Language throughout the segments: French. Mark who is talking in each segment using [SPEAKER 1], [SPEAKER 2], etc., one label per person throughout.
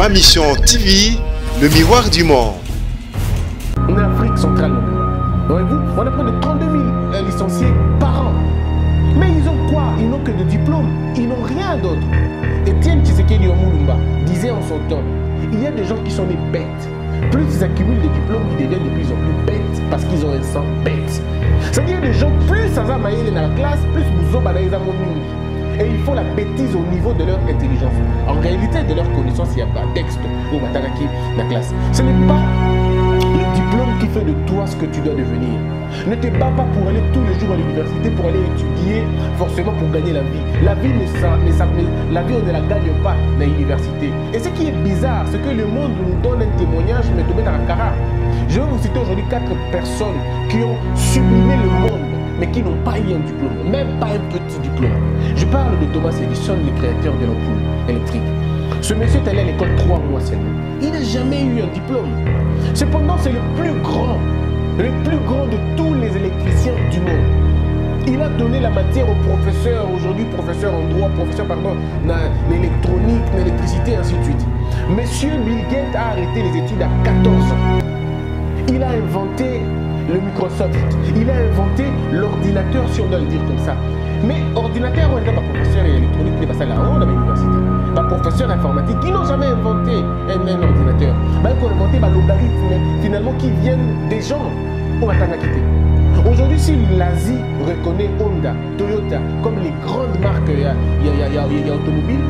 [SPEAKER 1] Ma Mission TV, le miroir du monde.
[SPEAKER 2] En Afrique centrale, voyez-vous, on a près de 32 000 licenciés par an. Mais ils ont quoi? Ils n'ont que des diplômes, ils n'ont rien d'autre. Étienne Tshisekedi Omulumba disait en son temps, il y a des gens qui sont des bêtes. Plus ils accumulent des diplômes, ils deviennent de plus en plus bêtes parce qu'ils ont un sang bête. C'est-à-dire des gens, plus ça va mailler dans la classe, plus vous ont balayer. Et ils font la bêtise au niveau de leur intelligence. En réalité, de leur connaissance, il n'y a pas de texte ou matanaki la classe. Ce n'est pas le diplôme qui fait de toi ce que tu dois devenir. Ne te bats pas pour aller tous les jours à l'université, pour aller étudier, forcément pour gagner la vie. La vie, la vie on ne la gagne pas dans l'université. Et ce qui est bizarre, c'est que le monde nous donne un témoignage, mais te met dans la cara. Je vais vous citer aujourd'hui 4 personnes qui ont sublimé le monde, mais qui n'ont pas eu un diplôme, même pas un petit diplôme. Je parle de Thomas Edison, le créateur de l'ampoule électrique. Ce monsieur est allé à l'école 3 mois seulement. Il n'a jamais eu un diplôme. Cependant, c'est le plus grand de tous les électriciens du monde. Il a donné la matière aux professeurs, aujourd'hui professeur en droit, professeur pardon, dans l'électronique, l'électricité, ainsi de suite. Monsieur Bill Gates a arrêté les études à 14 ans. Il a inventé le Microsoft, il a inventé l'ordinateur, si on doit le dire comme ça. Mais ordinateur, on n'est pas professeur électronique, il n'est pas ça là-haut dans l'université. Pas professeur informatique, ils n'ont jamais inventé un ordinateur. Ils ont inventé des logarithmes finalement qui viennent des gens. On va t'en quitter. Aujourd'hui, si l'Asie reconnaît Honda, Toyota comme les grandes marques automobiles,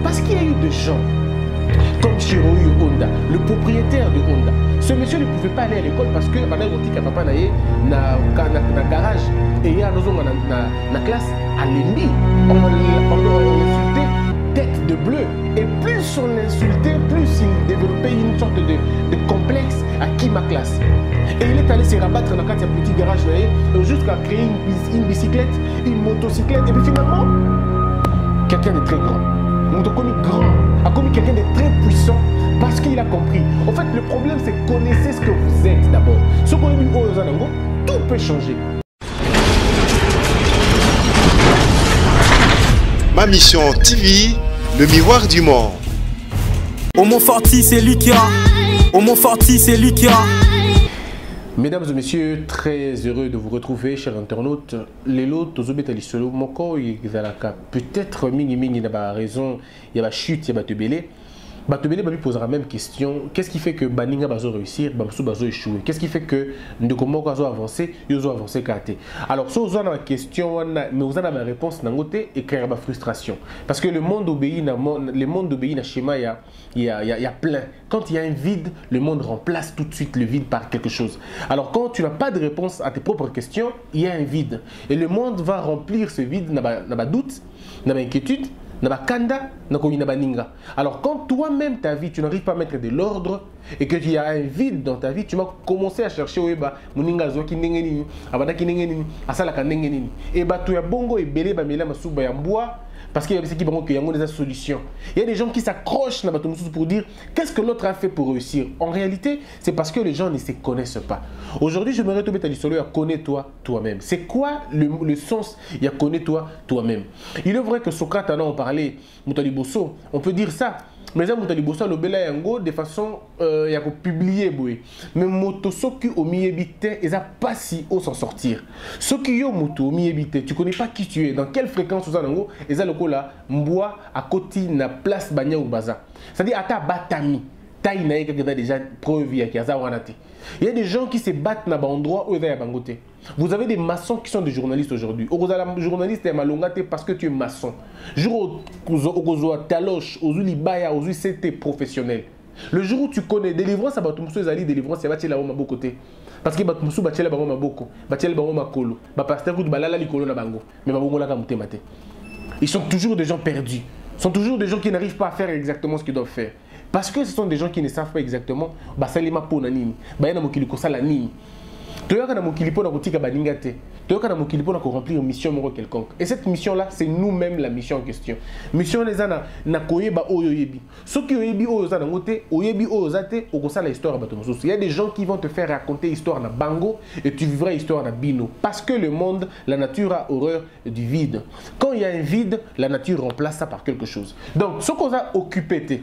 [SPEAKER 2] parce qu'il y a eu des gens comme Shiroyu Honda, le propriétaire de Honda. Ce monsieur ne pouvait pas aller à l'école parce que pendant que papa na garage et il y a na classe à l'ennemi. On l'insultait tête de bleu. Et plus on l'insultait, plus il développait une sorte de complexe à qui ma classe. Et il est allé se rabattre dans un petit garage jusqu'à créer une bicyclette, une motocyclette. Et puis finalement, quelqu'un de très grand. On a connu grand, a connu quelqu'un de très puissant parce qu'il a compris. En fait, le problème, c'est connaissez ce que vous êtes d'abord. Ce qu'on a vu aux Anango, tout peut changer.
[SPEAKER 1] Ma Mission TV, le miroir du monde.
[SPEAKER 3] Homo Forti, c'est lui qui a. Homo Forti, c'est lui qui a.
[SPEAKER 2] Mesdames et messieurs, très heureux de vous retrouver, chers internautes. Lelo, tozobeta lisolo, moko yizalaka. Peut-être mingi n'a raison, il y a chute, il y a tebele. Batebele lui posera la même question. Qu'est-ce qui fait que Baninga bazo réussir, Bamsou bazo échouer? Qu'est-ce qui fait que Ndeko bazo avancer, Yozo avancer kate? Alors, si vous avez une question, mais vous avez ma réponse d'un côté et créer ma frustration. Parce que le monde obéit à schéma, il y a plein. Quand il y a un vide, le monde remplace tout de suite le vide par quelque chose. Alors, quand tu n'as pas de réponse à tes propres questions, il y a un vide. Et le monde va remplir ce vide, n'a pas doute, n'a pas inquiétude. Alors quand toi-même ta vie, tu n'arrives pas à mettre de l'ordre et que tu as un vide dans ta vie, tu vas commencer à chercher et tu as bongo et belé parce qu'il y a des gens qui ont des solutions. Il y a des gens qui s'accrochent pour dire qu'est-ce que l'autre a fait pour réussir. En réalité, c'est parce que les gens ne se connaissent pas. Aujourd'hui, je me retrouve à connais-toi toi-même. C'est quoi le sens? Il y a connais-toi toi-même. Il est vrai que Socrate en a parlé, Moutali Bosso, on peut dire ça. Mais ça, Moutali Bosso, le bel yango de façon il y a publié. Mais moto soki au miébite, ils n'ont pas si haut s'en sortir. Ceux qui ont moto au miébite, tu connais pas qui tu es, dans quelle fréquence vous avez, ils ont le coup là, mboa à côté na place banya ou baza. C'est-à-dire à ta batami. Il y a déjà preuve il y a des gens qui se battent dans un endroit où ils ont bangoté. Vous avez des maçons qui sont des journalistes aujourd'hui. Vous avez un journaliste parce que tu es maçon. Jour où tu as taloche, où tu es professionnel. Le jour où tu connais délivrance, ça va te délivrance, ça va te la côté. Parce que tu vas te la beaucoup, ils sont toujours des gens perdus. Ils sont toujours des gens qui n'arrivent pas à faire exactement ce qu'ils doivent faire. Parce que ce sont des gens qui ne savent pas exactement Basalima Ponanini, Bayana Mokiliko Salanini. Toyoka na Mokilipo na Kotika Baningate. Toyoka na Mokilipo na remplir une mission quelconque. Et cette mission-là, c'est nous-mêmes la mission en question. Mission les ana na koyeba oyoyebi. Ceux qui oyebi oyozana ngote, oyebi oyozate, okosa la histoire batomosos. Il y a des gens qui vont te faire raconter l'histoire na bango et tu vivras l'histoire na bino. Parce que le monde, la nature a horreur du vide. Quand il y a un vide, la nature remplace ça par quelque chose. Donc, ce qu'on a occupé,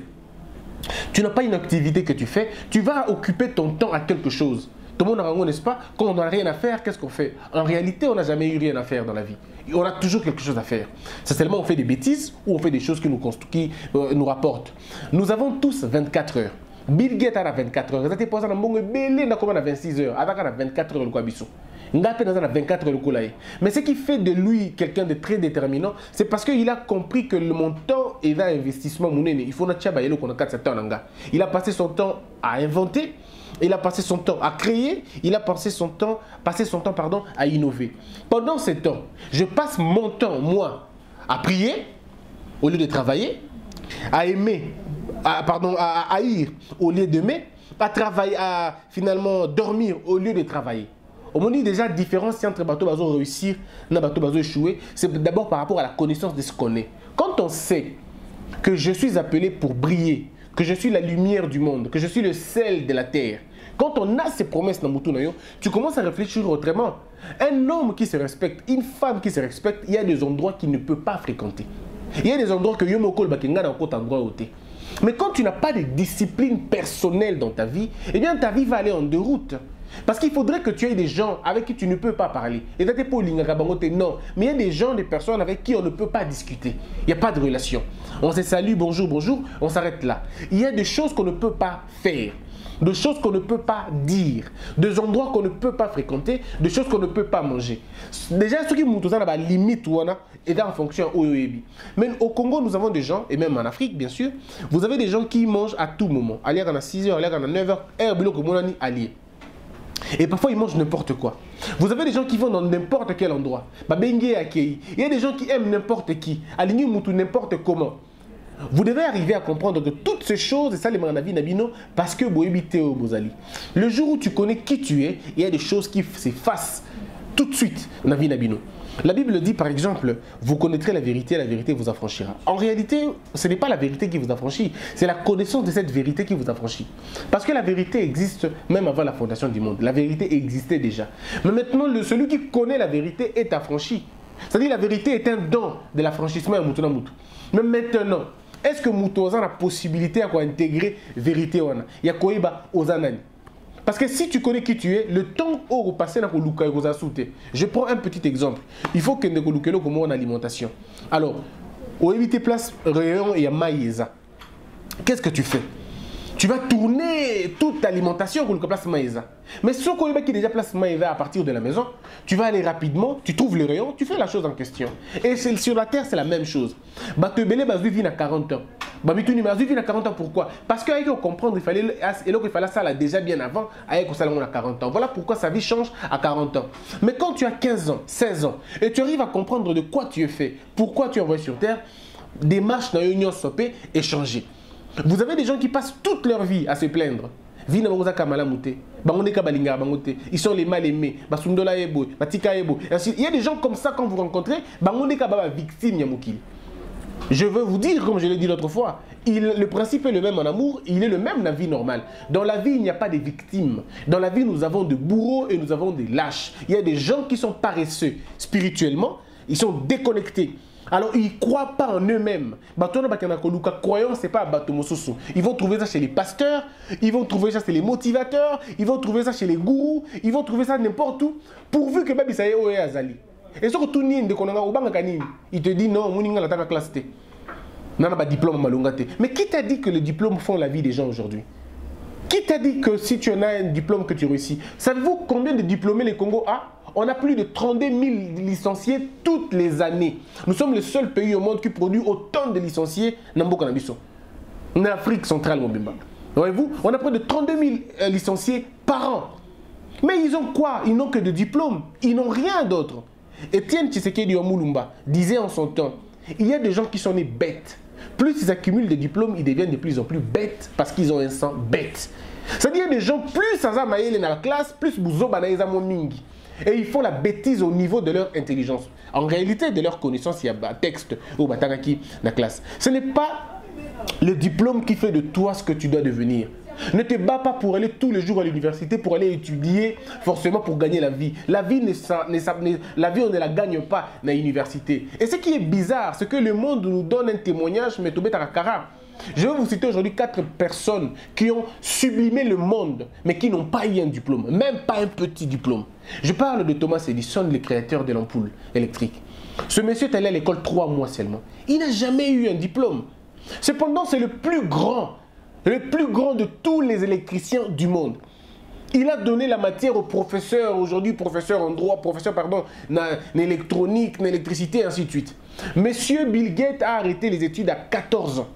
[SPEAKER 2] Tu n'as pas une activité que tu fais, tu vas occuper ton temps à quelque chose. Tout le monde a, n'est-ce pas? Quand on n'a rien à faire, qu'est-ce qu'on fait? En réalité, on n'a jamais eu rien à faire dans la vie. On a toujours quelque chose à faire. C'est seulement on fait des bêtises ou on fait des choses qui nous rapportent. Nous avons tous 24 heures. Bill Gates a 24 heures. Vous posé à 26 heures. Avec 24 heures, le 24 heures. Mais ce qui fait de lui quelqu'un de très déterminant, c'est parce qu'il a compris que mon temps est un investissement. Il faut il a passé son temps à inventer. Il a passé son temps à créer, il a passé son temps à innover. Pendant ce temps, je passe mon temps, moi, à prier au lieu de travailler, à aimer, à haïr au lieu d'aimer, à travailler, à finalement dormir au lieu de travailler. On me dit déjà la différence entre bateau bazo réussir et bateau bazo échouer, c'est d'abord par rapport à la connaissance de ce qu'on est. Quand on sait que je suis appelé pour briller, que je suis la lumière du monde, que je suis le sel de la terre. Quand on a ces promesses dans Moutou, tu commences à réfléchir autrement. Un homme qui se respecte, une femme qui se respecte, il y a des endroits qu'il ne peut pas fréquenter. Il y a des endroits que Yomokol Bakenga n'a pas endroit où t'es. Mais quand tu n'as pas de discipline personnelle dans ta vie, eh bien ta vie va aller en deux routes. Parce qu'il faudrait que tu aies des gens avec qui tu ne peux pas parler. Et non, mais il y a des gens, des personnes avec qui on ne peut pas discuter. Il n'y a pas de relation. On se salue, bonjour, bonjour, on s'arrête là. Il y a des choses qu'on ne peut pas faire, des choses qu'on ne peut pas dire, des endroits qu'on ne peut pas fréquenter, des choses qu'on ne peut pas manger. Déjà, ce qui nous a la limite est en fonction OEB. Mais au Congo, nous avons des gens, et même en Afrique, bien sûr, vous avez des gens qui mangent à tout moment. Aller à 6h, aller à 9h, aller. Et parfois, ils mangent n'importe quoi. Vous avez des gens qui vont dans n'importe quel endroit. Il y a des gens qui aiment n'importe qui. Aligner Moutou n'importe comment. Vous devez arriver à comprendre que toutes ces choses, et ça les manavis nabino, parce que Boébité Bozali. Le jour où tu connais qui tu es, il y a des choses qui s'effacent tout de suite dans la vie nabino. La Bible dit par exemple, vous connaîtrez la vérité vous affranchira. En réalité, ce n'est pas la vérité qui vous affranchit, c'est la connaissance de cette vérité qui vous affranchit. Parce que la vérité existe même avant la fondation du monde. La vérité existait déjà. Mais maintenant, celui qui connaît la vérité est affranchi. C'est-à-dire la vérité est un don de l'affranchissement à Moutouna Moutou. Mais maintenant, est-ce que Moutou a la possibilité d'intégrer la vérité? Il y a quoi aux anani. Parce que si tu connais qui tu es, le temps où passer dans le sauté. Je prends un petit exemple. Il faut que nous ayons comme en alimentation. Alors, au éviter place rayon et à maïza. Qu'est-ce que tu fais? Tu vas tourner toute l'alimentation pour le place maïza. Mais si tu as déjà place maïza à partir de la maison, tu vas aller rapidement, tu trouves le rayon, tu fais la chose en question. Et sur la terre, c'est la même chose. Te belé vit à 40 ans. Babitouni vit à 40 ans, pourquoi? Parce qu'il faut comprendre, il fallait ça là déjà bien avant, avec à 40 ans. Voilà pourquoi sa vie change à 40 ans. Mais quand tu as 15 ans, 16 ans, et tu arrives à comprendre de quoi tu es fait, pourquoi tu es envoyé sur terre, démarche dans l'union sopé et changer. Vous avez des gens qui passent toute leur vie à se plaindre. Ils sont les mal aimés. Il y a des gens comme ça quand vous rencontrez, victime. Je veux vous dire, comme je l'ai dit l'autre fois, le principe est le même en amour, il est le même dans la vie normale. Dans la vie, il n'y a pas de victimes. Dans la vie, nous avons des bourreaux et nous avons des lâches. Il y a des gens qui sont paresseux spirituellement, ils sont déconnectés. Alors, ils ne croient pas en eux-mêmes. Croyance, ce n'est pas Bato Mososo. Ils vont trouver ça chez les pasteurs, ils vont trouver ça chez les motivateurs, ils vont trouver ça chez les gourous, ils vont trouver ça n'importe où, pourvu que Babi Saye Oye Azali. Et ce que tout le monde il te dit non, mon la classe T. Non, pas diplôme malongate. Mais qui t'a dit que les diplômes font la vie des gens aujourd'hui? Qui t'a dit que si tu en as un diplôme que tu réussis? Savez-vous combien de diplômés le Congo a? On a plus de 32 000 licenciés toutes les années. Nous sommes le seul pays au monde qui produit autant de licenciés en Afrique centrale, mon bimba. Voyez-vous, on a près de 32 000 licenciés par an. Mais ils ont quoi? Ils n'ont que des diplômes. Ils n'ont rien d'autre. Étienne Tshisekedi Omulumba disait en son temps, il y a des gens qui sont nés bêtes. Plus ils accumulent des diplômes, ils deviennent de plus en plus bêtes parce qu'ils ont un sang bête. C'est-à-dire qu'il y a des gens, plus ça maïle dans la classe, plus bouzo banaïza mingi. Et ils font la bêtise au niveau de leur intelligence. En réalité, de leur connaissance, il y a un texte ou batangaki dans la classe. Ce n'est pas le diplôme qui fait de toi ce que tu dois devenir. Ne te bats pas pour aller tous les jours à l'université, pour aller étudier, forcément pour gagner la vie. La vie, on ne la gagne pas dans l'université. Et ce qui est bizarre, c'est que le monde nous donne un témoignage, mais tu bêta kara. Je vais vous citer aujourd'hui 4 personnes qui ont sublimé le monde, mais qui n'ont pas eu un diplôme, même pas un petit diplôme. Je parle de Thomas Edison, le créateur de l'ampoule électrique. Ce monsieur est allé à l'école 3 mois seulement. Il n'a jamais eu un diplôme. Cependant, c'est le plus grand de tous les électriciens du monde. Il a donné la matière aux professeurs, aujourd'hui professeur en droit, professeur en électronique, en électricité, et ainsi de suite. Monsieur Bill Gates a arrêté les études à 14 ans.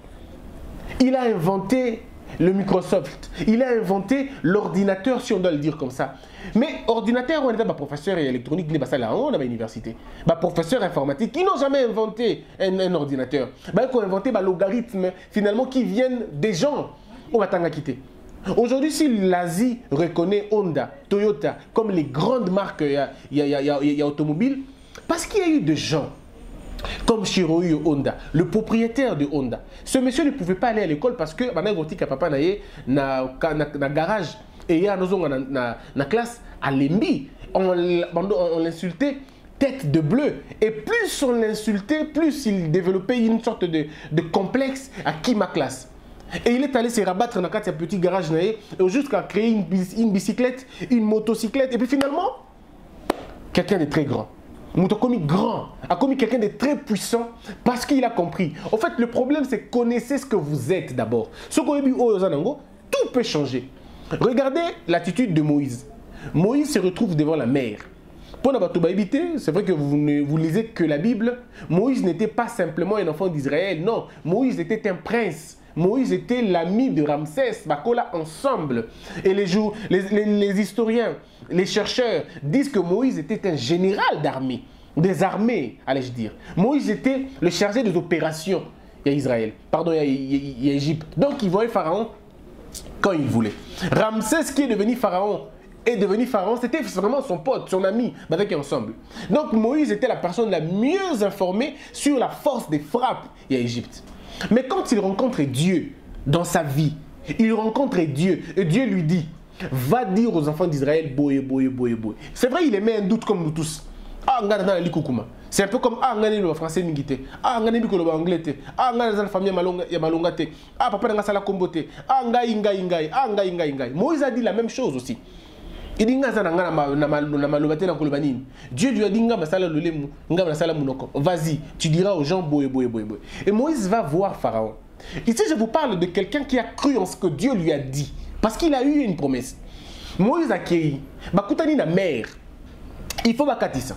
[SPEAKER 2] Il a inventé le Microsoft. Il a inventé l'ordinateur, si on doit le dire comme ça. Mais ordinateur, on est professeur électronique, on est à l'université. Professeur informatique, ils n'ont jamais inventé un ordinateur. Ils ont inventé des logarithmes, finalement, qui viennent des gens. On va t'en quitter. Aujourd'hui, si l'Asie reconnaît Honda, Toyota comme les grandes marques automobiles, parce qu'il y a eu des gens comme Shiroyu Honda, le propriétaire de Honda. Ce monsieur ne pouvait pas aller à l'école parce que papa na garage et il y a na classe à Lembi. On l'insultait tête de bleu. Et plus on l'insultait, plus il développait une sorte de complexe à qui ma classe. Et il est allé se rabattre dans un petit garage jusqu'à créer une bicyclette, une motocyclette. Et puis finalement, quelqu'un de très grand. Moutokomi grand, a commis quelqu'un de très puissant parce qu'il a compris. En fait, le problème, c'est connaissez ce que vous êtes d'abord. Tout peut changer. Regardez l'attitude de Moïse. Moïse se retrouve devant la mer. Pour c'est vrai que vous lisez que la Bible. Moïse n'était pas simplement un enfant d'Israël. Non, Moïse était un prince. Moïse était l'ami de Ramsès, Bakola ensemble. Et les historiens, les chercheurs disent que Moïse était un général d'armée, des armées, allais-je dire. Moïse était le chargé des opérations. Il y a Israël, pardon, il y a Égypte. Donc il voyait Pharaon quand il voulait. Ramsès qui est devenu Pharaon, c'était vraiment son pote, son ami, avec ensemble. Donc Moïse était la personne la mieux informée sur la force des frappes il y a Égypte. Mais quand il rencontre Dieu dans sa vie, il rencontre Dieu et Dieu lui dit, va dire aux enfants d'Israël, boye, boye, boye, boye. C'est vrai, il émet un doute comme nous tous. C'est un peu comme le français mingite, le anglais, la famille malongate, papa n'a sala combote, Moïse a dit la même chose aussi. Il dit Dieu lui a dit vas-y, tu diras aux gens boye, boye, boye, boye. Et Moïse va voir Pharaon. Ici, je vous parle de quelqu'un qui a cru en ce que Dieu lui a dit. Parce qu'il a eu une promesse. Moïse a créé. Bakutani na mer. Il faut bakati ça.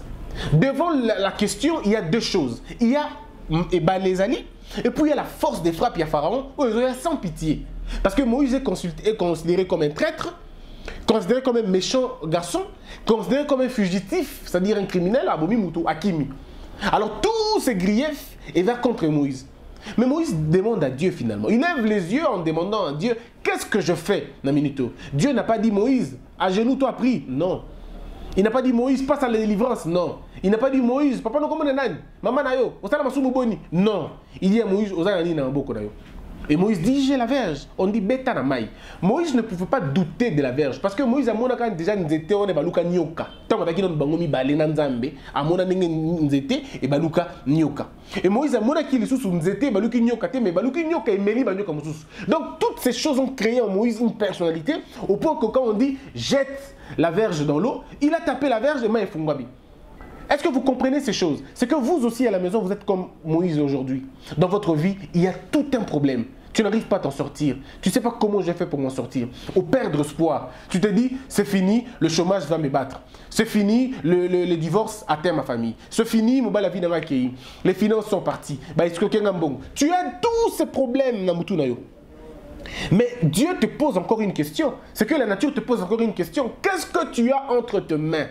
[SPEAKER 2] Devant la question, il y a deux choses. Il y a les alliés. Et puis il y a la force des frappes. Il y a Pharaon. Il y a sans pitié. Parce que Moïse est considéré comme un traître, considéré comme un méchant garçon, considéré comme un fugitif, c'est-à-dire un criminel, Abomi Moutou, Akimi. Alors tous ces griefs étaient contre Moïse. Mais Moïse demande à Dieu finalement. Il lève les yeux en demandant à Dieu, qu'est-ce que je fais, Naminito? Dieu n'a pas dit Moïse, à genoux toi prie. Non. Il n'a pas dit Moïse, passe à la délivrance. Non. Il n'a pas dit Moïse, papa no comme nan, maman nayo, osala masumu boni. Non. Il dit à Moïse, osala ni na mboko nayo. Et Moïse dit, j'ai la verge. On dit, beta na maï. Moïse ne pouvait pas douter de la verge. Parce que Moïse a monaka déjà nzete, on est baluka nyoka. Tant qu'on a dit, on bangomi balé nanzambe. A mona nzete, et baluka nyoka. Et Moïse a monaki les sous nzete, baluki nyoka, mais baluki nyoka et meli banyoka moussous. Donc, toutes ces choses ont créé en Moïse une personnalité, au point que quand on dit, jette la verge dans l'eau, il a tapé la verge et maï fungwabi. Est-ce que vous comprenez ces choses? C'est que vous aussi à la maison, vous êtes comme Moïse aujourd'hui. Dans votre vie, il y a tout un problème. Tu n'arrives pas à t'en sortir. Tu ne sais pas comment j'ai fait pour m'en sortir. Au perdre espoir, tu te dis, c'est fini, le chômage va me battre. C'est fini, le divorce atteint ma famille. C'est fini, la vie n'a pas accueilli. Les finances sont parties. Tu as tous ces problèmes, Namutunayo. Mais Dieu te pose encore une question. C'est que la nature te pose encore une question. Qu'est-ce que tu as entre tes mains?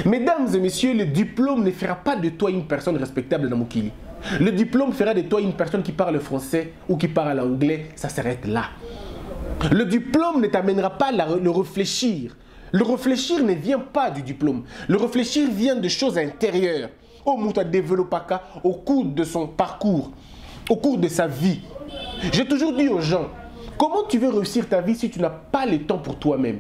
[SPEAKER 2] Mesdames et messieurs, le diplôme ne fera pas de toi une personne respectable dans Mukili. Le diplôme fera de toi une personne qui parle français ou qui parle anglais. Ça s'arrête là. Le diplôme ne t'amènera pas à le réfléchir. Le réfléchir ne vient pas du diplôme. Le réfléchir vient de choses intérieures. Au Mouta Développaka, au cours de son parcours, au cours de sa vie. J'ai toujours dit aux gens, comment tu veux réussir ta vie si tu n'as pas le temps pour toi-même?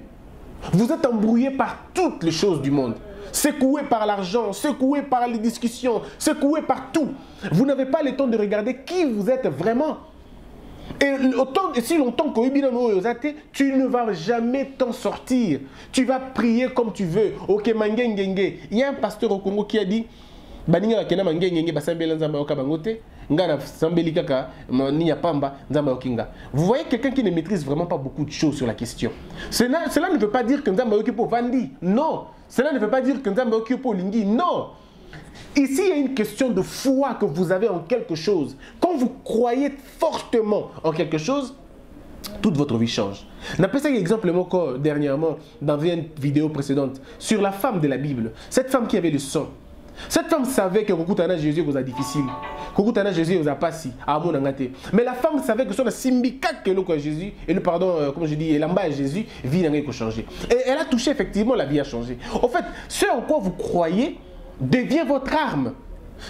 [SPEAKER 2] Vous êtes embrouillé par toutes les choses du monde. Secoué par l'argent, secoué par les discussions, secoué par tout. Vous n'avez pas le temps de regarder qui vous êtes vraiment. Et si longtemps que tu ne vas jamais t'en sortir. Tu vas prier comme tu veux. Ok, mangengenge. Il y a un pasteur au Congo qui a dit Baninga kena mangengenge basambela nzamba yoka bangote. Ngana sambeli kaka niya pamba nzamba yokinga. Vous voyez quelqu'un qui ne maîtrise vraiment pas beaucoup de choses sur la question. Cela ne veut pas dire que nzamba yoki po vandi. Non. Cela ne veut pas dire que nzamba yoki po lingi. Non. Ici, il y a une question de foi que vous avez en quelque chose. Quand vous croyez fortement en quelque chose, toute votre vie change. On a pris ça exemple dernièrement dans une vidéo précédente sur la femme de la Bible. Cette femme qui avait le sang. Cette femme savait que Kokutana Jésus was difficile. Kokutana Jésus was pas si. Mais la femme savait que son simbika que le Jésus et le pardon comme je dis et l'amba Jésus vie n'a rien changé. Et elle a touché effectivement la vie a changé. En fait, ce en quoi vous croyez devient votre arme.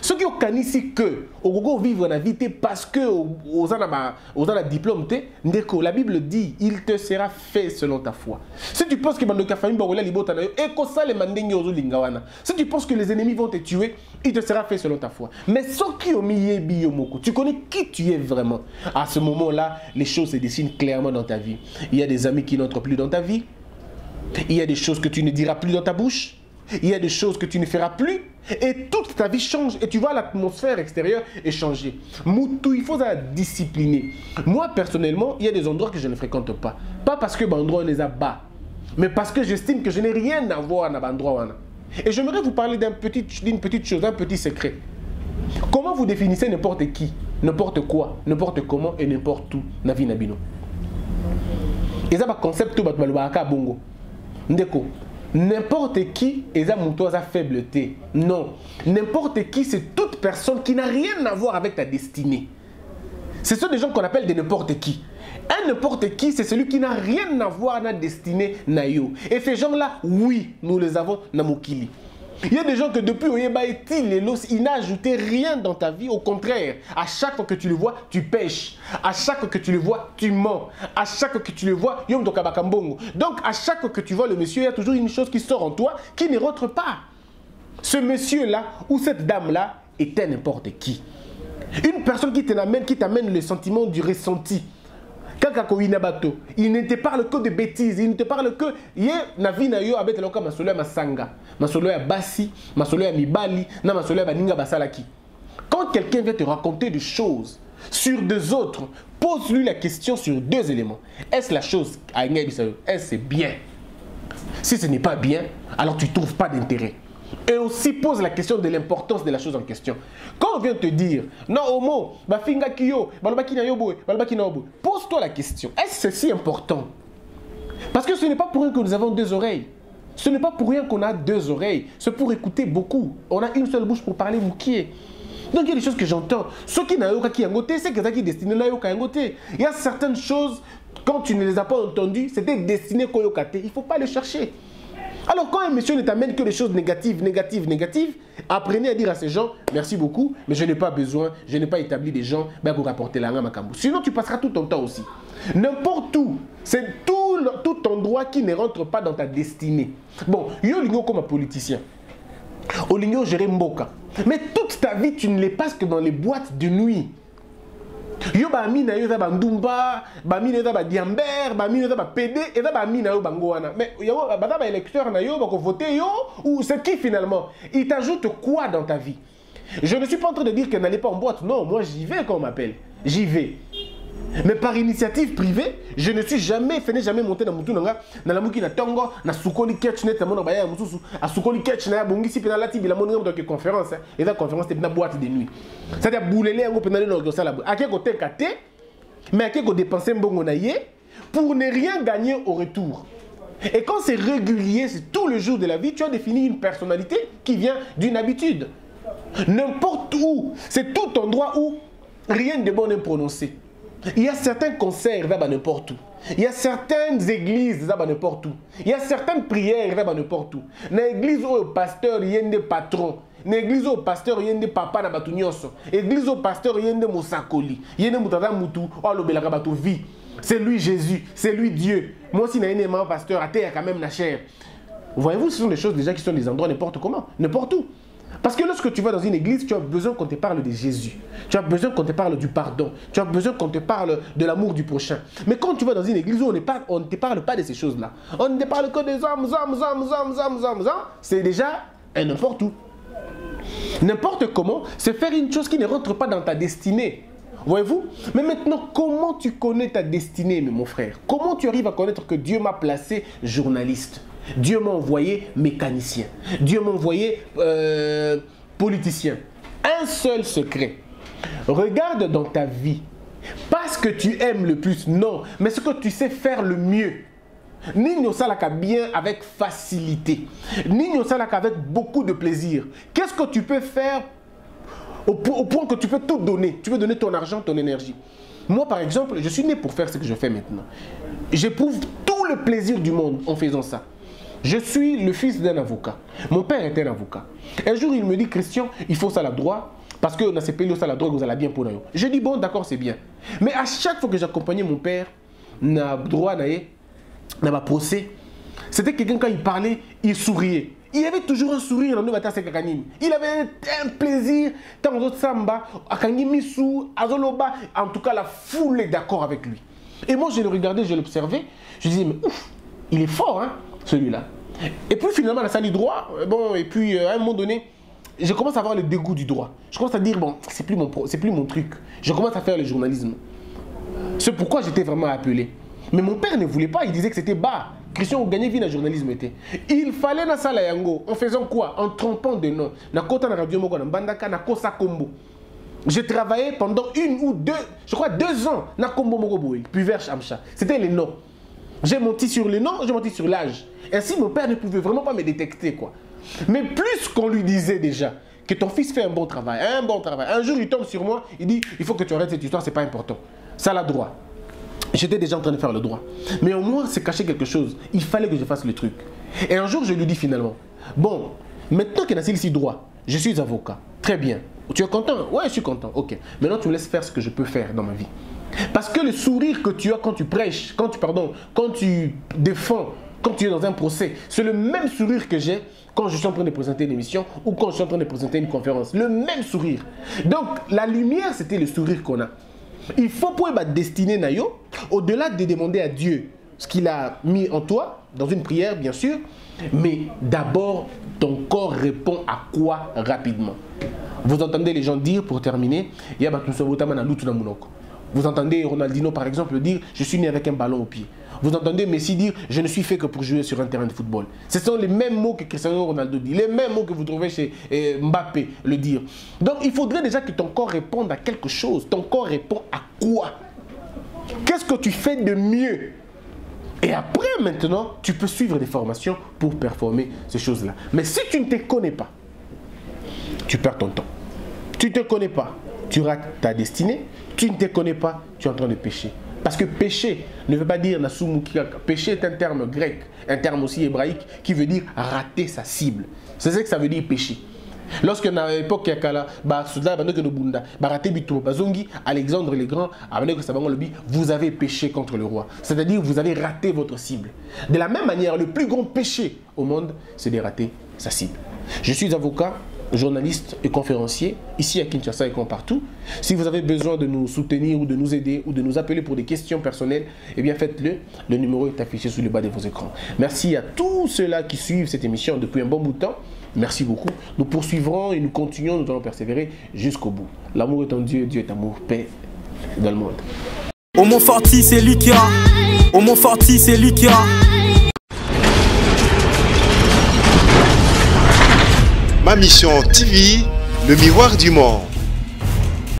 [SPEAKER 2] Ceux qui ont ici que au vivre la vie parce que aux a diplôme la Bible dit il te sera fait selon ta foi. Si tu penses que si tu penses que les ennemis vont te tuer, il te sera fait selon ta foi. Mais ceux qui ont mis tu connais qui tu es vraiment. À ce moment-là, les choses se dessinent clairement dans ta vie. Il y a des amis qui n'entrent plus dans ta vie. Il y a des choses que tu ne diras plus dans ta bouche. Il y a des choses que tu ne feras plus et toute ta vie change et tu vois l'atmosphère extérieure est changée. Moutou, il faut être discipliné. Moi, personnellement, il y a des endroits que je ne fréquente pas. Pas parce que l'endroit les a bas, mais parce que j'estime que je n'ai rien à voir dans l'endroit. Et j'aimerais vous parler d'une petite chose, d'un petit secret. Comment vous définissez n'importe qui, n'importe quoi, n'importe comment et n'importe où dans la vie nabino? Et ça, c'est un concept tout bongo. Ndeko. N'importe qui est un faibleté. Non. N'importe qui, c'est toute personne qui n'a rien à voir avec ta destinée. Ce sont des gens qu'on appelle des n'importe qui. Un n'importe qui, c'est celui qui n'a rien à voir avec la destinée nayo. Et ces gens-là, oui, nous les avons dans Mokili. Il y a des gens que depuis Oyeba et il n'a ajouté rien dans ta vie. Au contraire, à chaque fois que tu le vois, tu pêches. À chaque fois que tu le vois, tu mens. À chaque fois que tu le vois, yom to kabakambongo. Donc, à chaque fois que tu vois le monsieur, il y a toujours une chose qui sort en toi qui ne rentre pas. Ce monsieur-là ou cette dame-là était n'importe qui. Une personne qui t'amène le sentiment du ressenti. Il ne te parle que de bêtises, il ne te parle que na vie na yo avec le cas masolo ya masanga, masolo ya basi, masolo ya mibali, na masolo ya baninga basalaki. Quand quelqu'un vient te raconter des choses sur deux autres, pose-lui la question sur deux éléments. Est-ce la chose à est-ce bien? Si ce n'est pas bien, alors tu ne trouves pas d'intérêt. Et aussi pose la question de l'importance de la chose en question. Quand on vient te dire, non, homo, bafinga kiyo, balobaki na yobo, balobaki na yobo, pose-toi la question, est-ce que c'est si important? Parce que ce n'est pas pour rien que nous avons deux oreilles. Ce n'est pas pour rien qu'on a deux oreilles. C'est pour écouter beaucoup. On a une seule bouche pour parler moukié. Donc il y a des choses que j'entends. Ceux qui n'ont pas qui ont goûté, c'est que ça qui est destiné à goûté. Il y a certaines choses, quand tu ne les as pas entendues, c'était destiné à koyokate. Il ne faut pas les chercher. Alors quand un monsieur ne t'amène que des choses négatives, apprenez à dire à ces gens, merci beaucoup, mais je n'ai pas besoin, je n'ai pas établi des gens pour rapporter la makambo. Sinon tu passeras tout ton temps aussi. N'importe où, c'est tout endroit qui ne rentre pas dans ta destinée. Bon, yo lingo comme un politicien, au lingo gérer mboka, mais toute ta vie tu ne les passes que dans les boîtes de nuit. Yo ba mina yo za ba ndumba, ba mina yo za ba diamber, ba mina yo za ba PD et za ba mina yo bango wana. Mais yo ba za ba électeur na yo ba ko voter yo ou c'est qui finalement? Il t'ajoute quoi dans ta vie? Je ne suis pas en train de dire qu'elle n'allait pas en boîte. Non, moi j'y vais quand on m'appelle. J'y vais. Mais par initiative privée, je ne suis jamais monté dans Moutounanga, dans la Mouki na Tongo, na Soukoli Ketchnet, na Mona Baya Moussou, à Soukoli Ketchnet, à Bongisi, puis dans la Tibi, la Monia, dans une conférence, et la conférence, c'était une boîte de nuit. C'est-à-dire, boulélé, on peut aller dans le salon. À quel côté, mais à quel côté dépenser un bon pour ne rien gagner au retour. Et quand c'est régulier, c'est tout le jour de la vie, tu as défini une personnalité qui vient d'une habitude. N'importe où, c'est tout endroit où rien de bon n'est prononcé. Il y a certains concerts n'importe où. Il y a certaines églises n'importe où. Il y a certaines prières n'importe où. Dans l'église où le pasteur il y a des patrons. Dans l'église où le pasteur il y a des papas na batu nyonso. L'église où le pasteur il y a des mosakoli. Il y a des mutata mutu. Oh le belaka batu vie. C'est lui Jésus, c'est lui Dieu. Moi aussi na un pasteur à terre quand même na chair. Voyez-vous, ce sont des choses déjà qui sont des endroits n'importe comment, n'importe où. Parce que lorsque tu vas dans une église, tu as besoin qu'on te parle de Jésus. Tu as besoin qu'on te parle du pardon. Tu as besoin qu'on te parle de l'amour du prochain. Mais quand tu vas dans une église où on ne te parle pas de ces choses-là, on ne te parle que des hommes, c'est déjà un n'importe où. N'importe comment, c'est faire une chose qui ne rentre pas dans ta destinée. Voyez-vous? Mais maintenant, comment tu connais ta destinée, mon frère? Comment tu arrives à connaître que Dieu m'a placé journaliste? Dieu m'a envoyé mécanicien. Dieu m'a envoyé politicien. Un seul secret. Regarde dans ta vie. Pas ce que tu aimes le plus, non. Mais ce que tu sais faire le mieux. Nino salaka bien avec facilité. Nino salaka avec beaucoup de plaisir. Qu'est-ce que tu peux faire au point que tu peux tout donner? Tu peux donner ton argent, ton énergie. Moi, par exemple, je suis né pour faire ce que je fais maintenant. J'éprouve tout le plaisir du monde en faisant ça. Je suis le fils d'un avocat. Mon père était un avocat. Un jour, il me dit, Christian, il faut ça la droit, parce que dans ces pays, ça la drogue, vous allez bien pour nous. Je dis, bon, d'accord, c'est bien. Mais à chaque fois que j'accompagnais mon père, na droit, dans ma procès, c'était quelqu'un, quand il parlait, il souriait. Il avait toujours un sourire dans nos batailles. Il avait un plaisir. En tout cas, la foule est d'accord avec lui. Et moi, je le regardais, je l'observais. Je disais, mais ouf, il est fort, hein, celui-là. Et puis finalement, la salle du droit, bon, et puis à un moment donné, je commence à avoir le dégoût du droit. Je commence à dire, bon, c'est plus mon truc. Je commence à faire le journalisme. C'est pourquoi j'étais vraiment appelé. Mais mon père ne voulait pas, il disait que c'était bas. Christian, on gagnait vie dans le journalisme. Il fallait dans salle yango. En faisant quoi? En trompant de noms. Na kota na radio moko na bandaka na kosa kombo. J'ai travaillé pendant 1 ou 2, je crois 2 ans na kombo moko boy, puis vers Amcha. C'était les noms. J'ai menti sur les noms, j'ai menti sur l'âge. Ainsi, mon père ne pouvait vraiment pas me détecter, quoi. Mais plus qu'on lui disait déjà que ton fils fait un bon travail. Un jour, il tombe sur moi, il dit, il faut que tu arrêtes cette histoire, c'est pas important. Ça l'a droit. J'étais déjà en train de faire le droit. Mais au moins, c'est caché quelque chose. Il fallait que je fasse le truc. Et un jour, je lui dis finalement, bon, maintenant qu'il y a ici droit, je suis avocat. Très bien. Tu es content? Ouais, je suis content. Ok. Maintenant, tu me laisses faire ce que je peux faire dans ma vie. Parce que le sourire que tu as quand tu prêches, quand tu défends, quand tu es dans un procès, c'est le même sourire que j'ai quand je suis en train de présenter une émission ou quand je suis en train de présenter une conférence. Le même sourire. Donc, la lumière, c'était le sourire qu'on a. Il faut pour être destiné nayo, au-delà de demander à Dieu ce qu'il a mis en toi, dans une prière bien sûr, mais d'abord ton corps répond à quoi rapidement. Vous entendez les gens dire, pour terminer, vous entendez Ronaldinho par exemple dire, je suis né avec un ballon au pied. Vous entendez Messi dire, je ne suis fait que pour jouer sur un terrain de football. Ce sont les mêmes mots que Cristiano Ronaldo dit, les mêmes mots que vous trouvez chez Mbappé le dire. Donc il faudrait déjà que ton corps réponde à quelque chose. Ton corps répond à quoi? Qu'est-ce que tu fais de mieux? Et après maintenant, tu peux suivre des formations pour performer ces choses-là. Mais si tu ne te connais pas, tu perds ton temps. Tu ne te connais pas, tu rates ta destinée. Tu ne te connais pas, tu es en train de pécher. Parce que péché ne veut pas dire Nasumu Kikaka. Péché est un terme grec, un terme aussi hébraïque qui veut dire rater sa cible. C'est ça que ça veut dire péché. Lorsque à l'époque il y a Alexandre le Grand, vous avez péché contre le roi. C'est-à-dire vous avez raté votre cible. De la même manière, le plus grand péché au monde, c'est de rater sa cible. Je suis avocat, journaliste et conférencier, ici à Kinshasa et comme partout. Si vous avez besoin de nous soutenir ou de nous aider ou de nous appeler pour des questions personnelles, eh bien faites-le. Le numéro est affiché sous le bas de vos écrans. Merci à tous ceux-là qui suivent cette émission depuis un bon bout de temps. Merci beaucoup. Nous poursuivrons et nous continuons, nous allons persévérer jusqu'au bout. L'amour est en Dieu, Dieu est amour, paix dans le monde.
[SPEAKER 3] Au Montforti, c'est lui qui a. Au Montforti, c'est lui qui a.
[SPEAKER 1] Ma mission TV, le miroir du monde.